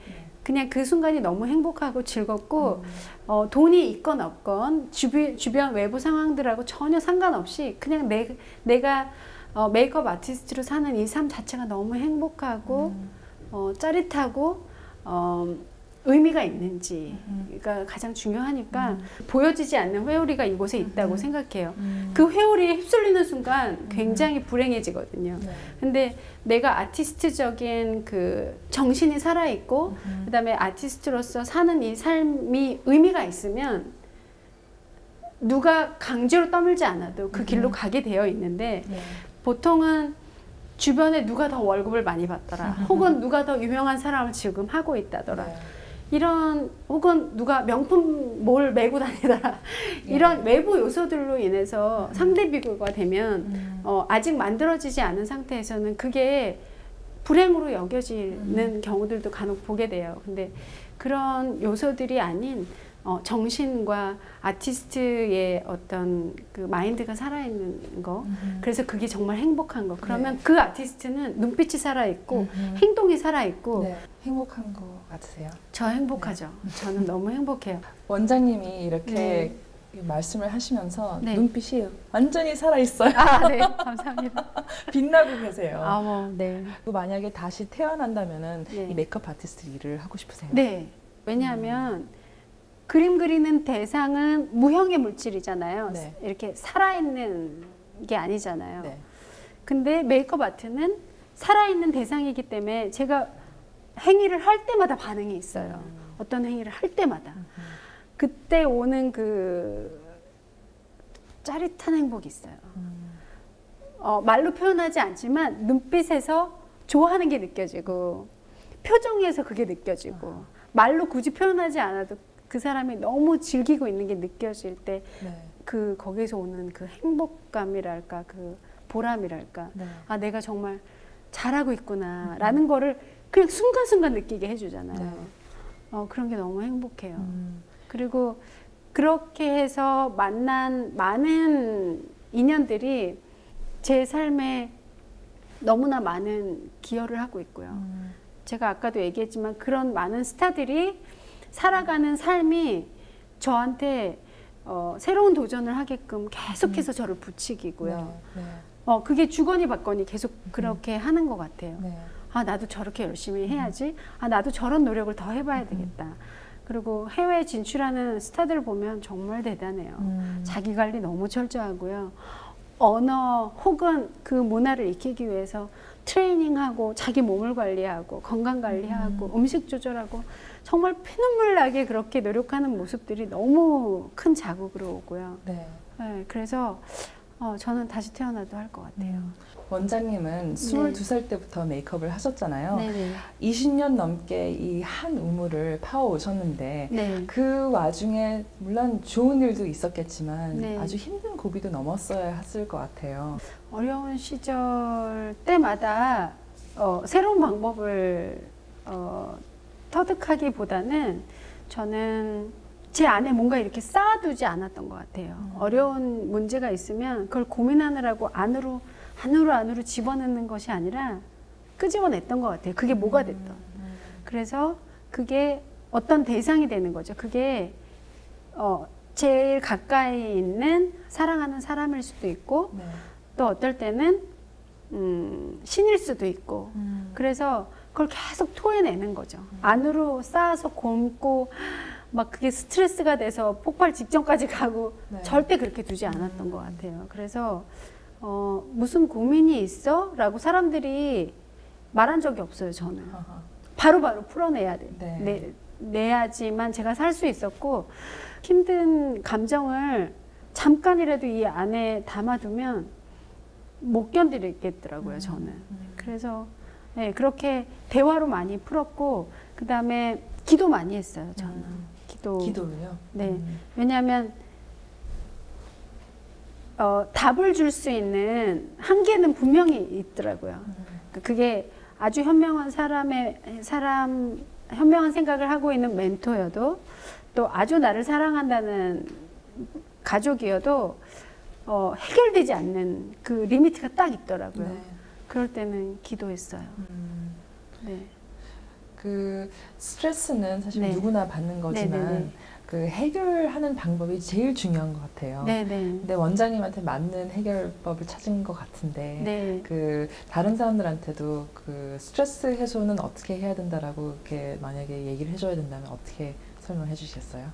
그냥 그 순간이 너무 행복하고 즐겁고 돈이 있건 없건 주변 외부 상황들하고 전혀 상관없이 그냥 내가 메이크업 아티스트로 사는 이 삶 자체가 너무 행복하고 짜릿하고 의미가 있는지가 가장 중요하니까 보여지지 않는 회오리가 이곳에 있다고 생각해요. 그 회오리에 휩쓸리는 순간 굉장히 불행해지거든요. 네. 근데 내가 아티스트적인 그 정신이 살아있고 그다음에 아티스트로서 사는 이 삶이 의미가 있으면 누가 강제로 떠밀지 않아도 그 길로 가게 되어 있는데 네. 보통은 주변에 누가 더 월급을 많이 받더라 혹은 누가 더 유명한 사람을 지금 하고 있다더라 네. 이런 혹은 누가 명품 뭘 메고 다니더라 이런 외부 요소들로 인해서 상대 비교가 되면 아직 만들어지지 않은 상태에서는 그게 불행으로 여겨지는 경우들도 간혹 보게 돼요. 근데 그런 요소들이 아닌 정신과 아티스트의 어떤 그 마인드가 살아있는 거 그래서 그게 정말 행복한 거 그러면 그 아티스트는 눈빛이 살아있고 행동이 살아있고 네. 행복한 거 같으세요? 저 행복하죠. 저는 너무 행복해요. 원장님이 이렇게 네. 말씀을 하시면서 네. 눈빛이 완전히 살아있어요. 네, 감사합니다. 빛나고 계세요. 네. 만약에 다시 태어난다면 네. 이 메이크업 아티스트 일을 하고 싶으세요? 네. 왜냐하면 그림 그리는 대상은 무형의 물질이잖아요. 네. 이렇게 살아있는 게 아니잖아요. 네. 근데 메이크업 아트는 살아있는 대상이기 때문에 제가 행위를 할 때마다 반응이 있어요. 어떤 행위를 할 때마다. 그때 오는 그 짜릿한 행복이 있어요. 말로 표현하지 않지만 눈빛에서 좋아하는 게 느껴지고 표정에서 그게 느껴지고 말로 굳이 표현하지 않아도 그 사람이 너무 즐기고 있는 게 느껴질 때 그 거기서 오는 그 행복감이랄까 그 보람이랄까 아 내가 정말 잘하고 있구나 라는 거를 그냥 순간순간 느끼게 해주잖아요. 그런 게 너무 행복해요. 그리고 그렇게 해서 만난 많은 인연들이 제 삶에 너무나 많은 기여를 하고 있고요. 제가 아까도 얘기했지만 그런 많은 스타들이 살아가는 삶이 저한테 새로운 도전을 하게끔 계속해서 저를 부추기고요. 그게 주거니 받거니 계속 그렇게 하는 것 같아요. 아 나도 저렇게 열심히 해야지. 아 나도 저런 노력을 더 해봐야 되겠다. 그리고 해외 진출하는 스타들 보면 정말 대단해요. 자기 관리 너무 철저하고요. 언어 혹은 그 문화를 익히기 위해서 트레이닝하고 자기 몸을 관리하고 건강 관리하고 음식 조절하고 정말 피눈물 나게 그렇게 노력하는 모습들이 너무 큰 자극으로 오고요. 네, 그래서 저는 다시 태어나도 할 것 같아요. 원장님은 22살 때부터 메이크업을 하셨잖아요. 20년 넘게 이 한 우물을 파워 오셨는데 그 와중에 물론 좋은 일도 있었겠지만 아주 힘든 고비도 넘었어야 했을 것 같아요. 어려운 시절 때마다 새로운 방법을 터득하기보다는 저는 제 안에 뭔가 이렇게 쌓아두지 않았던 것 같아요. 어려운 문제가 있으면 그걸 고민하느라고 안으로 집어넣는 것이 아니라 끄집어냈던 것 같아요. 그게 뭐가 됐던. 그래서 그게 어떤 대상이 되는 거죠. 그게 제일 가까이 있는 사랑하는 사람일 수도 있고 또 어떨 때는 신일 수도 있고 그래서 그걸 계속 토해내는 거죠. 안으로 쌓아서 곪고 막 그게 스트레스가 돼서 폭발 직전까지 가고 절대 그렇게 두지 않았던 것 같아요. 그래서 무슨 고민이 있어? 라고 사람들이 말한 적이 없어요. 저는 바로바로 풀어내야 돼. 내야지만 제가 살 수 있었고 힘든 감정을 잠깐이라도 이 안에 담아두면 못 견디겠더라고요. 저는. 그래서 그렇게 대화로 많이 풀었고 그 다음에 기도 많이 했어요. 저는. 기도를요? 네. 왜냐하면 답을 줄 수 있는 한계는 분명히 있더라고요. 그게 아주 현명한 현명한 생각을 하고 있는 멘토여도 또 아주 나를 사랑한다는 가족이어도 해결되지 않는 그 리미트가 딱 있더라고요. 그럴 때는 기도했어요. 그 스트레스는 사실 누구나 받는 거지만 그 해결하는 방법이 제일 중요한 것 같아요. 근데 원장님한테 맞는 해결법을 찾은 것 같은데 그 다른 사람들한테도 그 스트레스 해소는 어떻게 해야 된다라고 이렇게 만약에 얘기를 해줘야 된다면 어떻게 설명해 주시겠어요?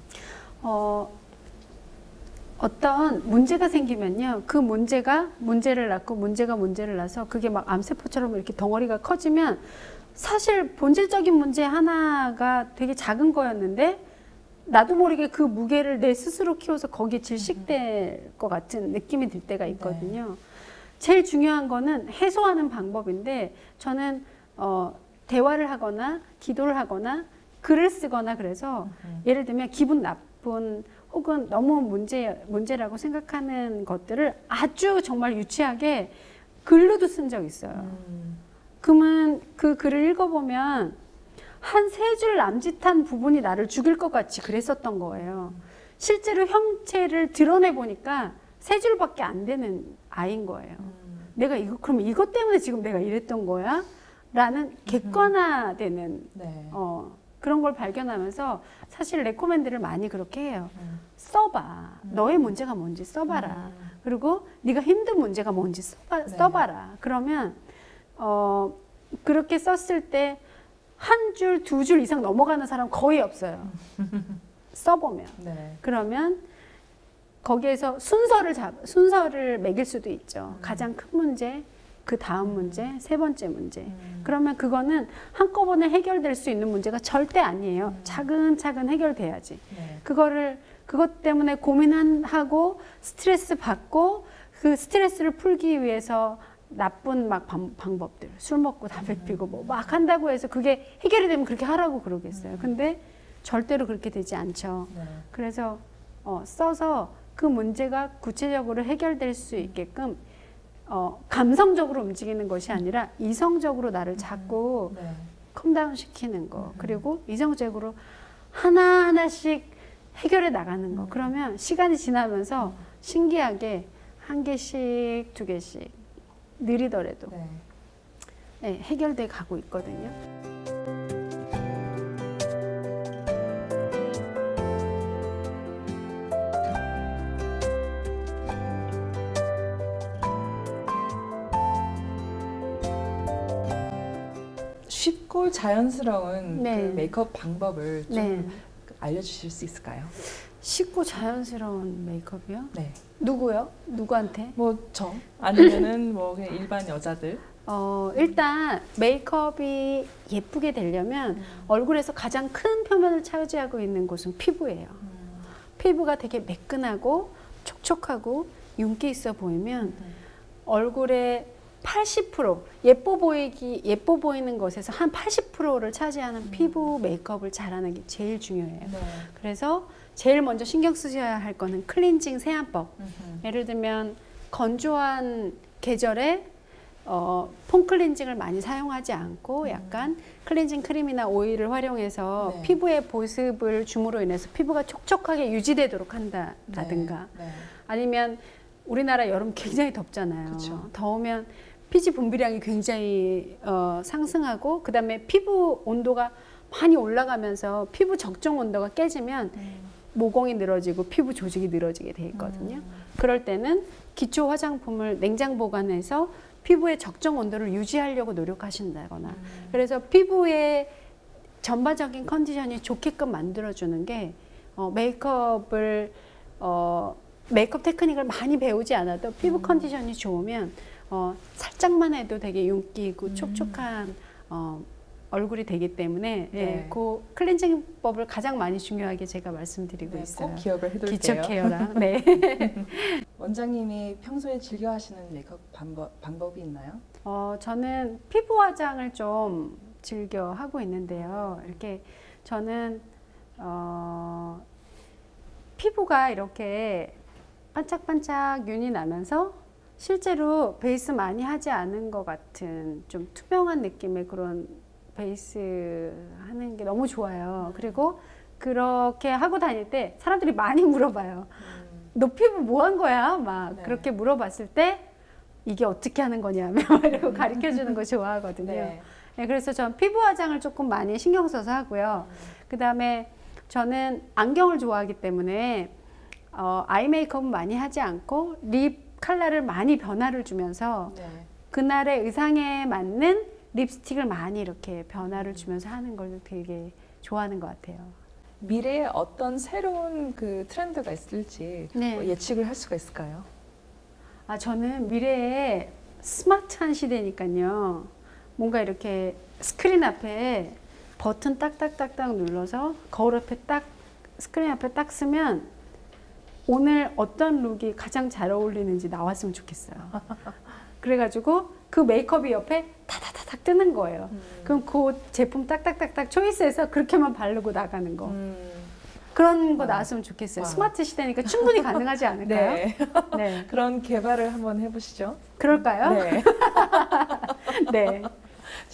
어떤 문제가 생기면요, 그 문제를 낳고 문제가 문제를 낳아서 그게 막 암세포처럼 이렇게 덩어리가 커지면 사실 본질적인 문제 하나가 되게 작은 거였는데 나도 모르게 그 무게를 내 스스로 키워서 거기에 질식될 것 같은 느낌이 들 때가 있거든요. 제일 중요한 거는 해소하는 방법인데 저는 대화를 하거나 기도를 하거나 글을 쓰거나 그래서 예를 들면 기분 나쁜 혹은 너무 문제라고 생각하는 것들을 아주 정말 유치하게 글로도 쓴 적 있어요. 그러면 그 글을 읽어보면 한 3줄 남짓한 부분이 나를 죽일 것 같이 그랬었던 거예요. 실제로 형체를 드러내보니까 3줄밖에 안 되는 아이인 거예요. 내가 그럼 이것 때문에 지금 내가 이랬던 거야? 라는 객관화되는 그런 걸 발견하면서 사실 레코멘드를 많이 그렇게 해요. 써봐. 너의 문제가 뭔지 써봐라. 그리고 네가 힘든 문제가 뭔지 써봐라. 그러면 그렇게 썼을 때 1줄, 2줄 이상 넘어가는 사람 거의 없어요. 써보면. 그러면 거기에서 순서를 매길 수도 있죠. 가장 큰 문제, 그 다음 문제, 세 번째 문제. 그러면 그거는 한꺼번에 해결될 수 있는 문제가 절대 아니에요. 차근차근 해결돼야지. 네. 그것 때문에 고민하고 스트레스 받고 그 스트레스를 풀기 위해서 나쁜 막 방법들, 술 먹고 담배 피고 뭐 막 한다고 해서 그게 해결이 되면 그렇게 하라고 그러겠어요. 근데 절대로 그렇게 되지 않죠. 네. 그래서 써서 그 문제가 구체적으로 해결될 수 있게끔 감성적으로 움직이는 것이 아니라 이성적으로 나를 자꾸 네. 컴다운 시키는 거, 그리고 이성적으로 하나하나씩 해결해 나가는 거. 그러면 시간이 지나면서 신기하게 한 개씩, 두 개씩 느리더라도 네. 네, 해결돼 가고 있거든요. 쉽고 자연스러운 네. 그 메이크업 방법을 좀 네. 알려주실 수 있을까요? 쉽고 자연스러운 메이크업이요? 네. 누구요? 누구한테? 뭐 저 아니면은 뭐 그냥 일반 여자들. 일단 메이크업이 예쁘게 되려면 얼굴에서 가장 큰 표면을 차지하고 있는 곳은 피부예요. 피부가 되게 매끈하고 촉촉하고 윤기 있어 보이면 얼굴에 80% 예뻐 보이는 것에서 한 80%를 차지하는 피부 메이크업을 잘하는 게 제일 중요해요. 네. 그래서 제일 먼저 신경 쓰셔야 할 거는 클렌징 세안법. 예를 들면 건조한 계절에 폼 클렌징을 많이 사용하지 않고 약간 클렌징 크림이나 오일을 활용해서 네. 피부의 보습을 줌으로 인해서 피부가 촉촉하게 유지되도록 한다든가 네. 네. 아니면 우리나라 여름 굉장히 덥잖아요. 그쵸. 더우면 피지 분비량이 굉장히 상승하고 그다음에 피부 온도가 많이 올라가면서 피부 적정 온도가 깨지면 모공이 늘어지고 피부 조직이 늘어지게 돼 있거든요. 그럴 때는 기초 화장품을 냉장 보관해서 피부의 적정 온도를 유지하려고 노력하신다거나 그래서 피부의 전반적인 컨디션이 좋게끔 만들어주는 게 메이크업 테크닉을 많이 배우지 않아도 피부 컨디션이 좋으면 살짝만 해도 되게 윤기 있고 촉촉한 얼굴이 되기 때문에 네. 예, 그 클렌징법을 가장 많이 중요하게 제가 말씀드리고 네, 있어요. 꼭 기억을 해둘게요. 기초 케어랑. 네. 원장님이 평소에 즐겨 하시는 메이크업 방법이 있나요? 저는 피부 화장을 좀 즐겨 하고 있는데요. 이렇게 저는 피부가 이렇게 반짝반짝 윤이 나면서 실제로 베이스 많이 하지 않은 것 같은 좀 투명한 느낌의 그런 베이스 하는 게 너무 좋아요. 그리고 그렇게 하고 다닐 때 사람들이 많이 물어봐요. 너 피부 뭐 한 거야? 막 네. 그렇게 물어봤을 때 이게 어떻게 하는 거냐며 이러고 가르쳐 주는 거 좋아하거든요. 네. 네, 그래서 전 피부 화장을 조금 많이 신경 써서 하고요. 그 다음에 저는 안경을 좋아하기 때문에 아이 메이크업은 많이 하지 않고 립 컬러를 많이 변화를 주면서 네. 그날의 의상에 맞는 립스틱을 많이 이렇게 변화를 주면서 하는 걸 되게 좋아하는 것 같아요. 미래에 어떤 새로운 그 트렌드가 있을지 네. 뭐 예측을 할 수가 있을까요? 저는 미래에 스마트한 시대니까요. 뭔가 이렇게 스크린 앞에 버튼 딱딱딱딱 눌러서 거울 앞에 딱 스크린 앞에 딱 쓰면 오늘 어떤 룩이 가장 잘 어울리는지 나왔으면 좋겠어요. 그래가지고 그 메이크업이 옆에 타다다닥 뜨는 거예요. 그럼 그 제품 딱딱딱딱 초이스해서 그렇게만 바르고 나가는 거. 그런 거 나왔으면 좋겠어요. 스마트 시대니까 충분히 가능하지 않을까요? 네. 네. 그런 개발을 한번 해보시죠. 그럴까요? 네. 네.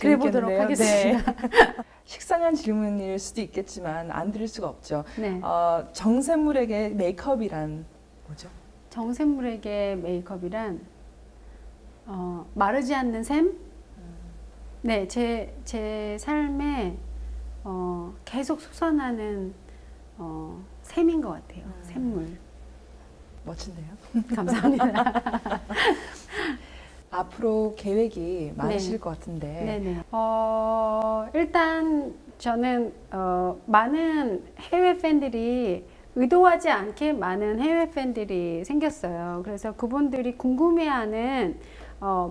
그래 보도록 재밌겠는데요. 하겠습니다. 네. 식상한 질문일 수도 있겠지만 안 드릴 수가 없죠. 네. 정샘물에게 메이크업이란 뭐죠? 정샘물에게 메이크업이란 마르지 않는 샘? 네, 제 삶에 계속 솟아나는 샘인 것 같아요. 샘물. 멋진데요. 감사합니다. 앞으로 계획이 많으실 네. 것 같은데. 네네. 일단 저는 많은 해외 팬들이 의도하지 않게 많은 해외 팬들이 생겼어요. 그래서 그분들이 궁금해하는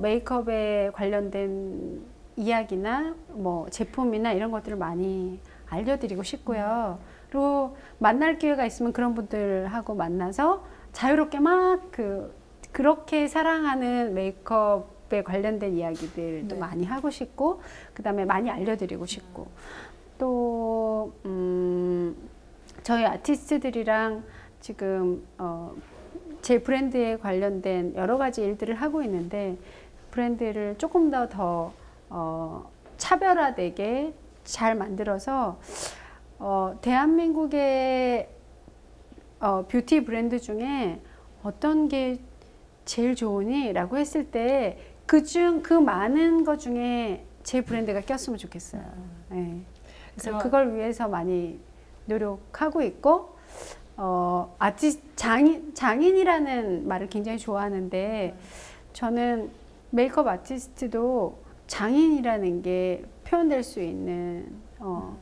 메이크업에 관련된 이야기나 뭐 제품이나 이런 것들을 많이 알려드리고 싶고요. 그리고 만날 기회가 있으면 그런 분들하고 만나서 자유롭게 막 그렇게 사랑하는 메이크업에 관련된 이야기들도 네. 많이 하고 싶고, 그 다음에 많이 알려드리고 싶고, 또 저희 아티스트들이랑 지금 제 브랜드에 관련된 여러 가지 일들을 하고 있는데, 브랜드를 조금 더 차별화되게 잘 만들어서 대한민국의 뷰티 브랜드 중에 어떤 게 제일 좋으니? 라고 했을 때 그 많은 것 중에 제 브랜드가 꼈으면 좋겠어요. 네. 그래서 그걸 위해서 많이 노력하고 있고, 장인이라는 말을 굉장히 좋아하는데, 저는 메이크업 아티스트도 장인이라는 게 표현될 수 있는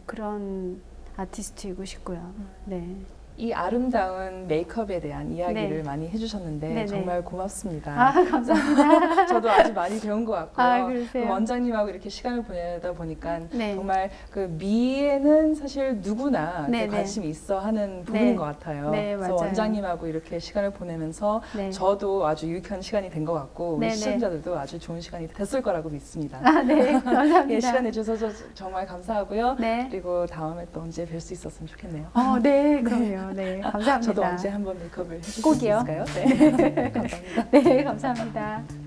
그런 아티스트이고 싶고요. 네. 이 아름다운 메이크업에 대한 이야기를 네. 많이 해주셨는데 네네. 정말 고맙습니다. 아, 감사합니다. 저도 아주 많이 배운 것 같고요. 아, 그러세요? 그 원장님하고 이렇게 시간을 보내다 보니까 네. 정말 그 미에는 사실 누구나 네네. 관심이 있어 하는 부분인 네. 것 같아요. 네, 그래서 맞아요. 원장님하고 이렇게 시간을 보내면서 네. 저도 아주 유익한 시간이 된 것 같고 우리 네네. 시청자들도 아주 좋은 시간이 됐을 거라고 믿습니다. 아, 네. 감사합니다. 예, 시간 내주셔서 정말 감사하고요. 네. 그리고 다음에 또 언제 뵐 수 있었으면 좋겠네요. 네, 그럼요. 네, 감사합니다. 저도 언제 한번 메이크업을 해줄 수 꼭이요. 있을까요? 네. 감사합니다. 네, 감사합니다.